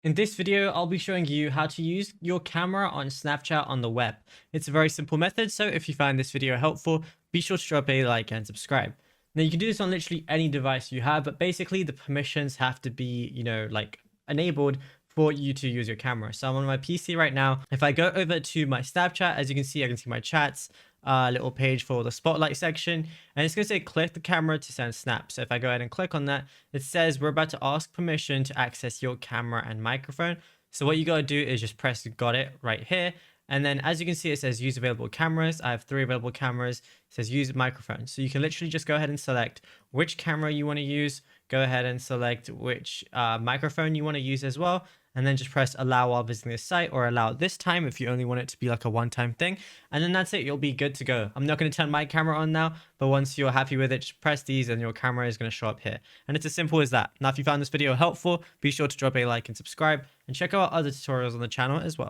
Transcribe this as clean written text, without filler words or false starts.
In this video, I'll be showing you how to use your camera on Snapchat on the web. It's a very simple method, so if you find this video helpful, be sure to drop a like and subscribe. Now you can do this on literally any device you have, but basically the permissions have to be, like enabled for you to use your camera. So I'm on my PC right now. If I go over to my Snapchat, as you can see, I can see my chats, little page for the spotlight section, and it's going to say click the camera to send snaps. So if I go ahead and click on that, it says we're about to ask permission to access your camera and microphone. So what you got to do is just press got it right here. And then as you can see, it says use available cameras. I have 3 available cameras. It says use microphone. So you can literally just go ahead and select which camera you want to use. Go ahead and select which microphone you want to use as well. And then just press allow while visiting this site, or allow this time if you only want it to be like a one-time thing. And then that's it. You'll be good to go. I'm not going to turn my camera on now, but once you're happy with it, just press these and your camera is going to show up here. And it's as simple as that. Now, if you found this video helpful, be sure to drop a like and subscribe, and check out other tutorials on the channel as well.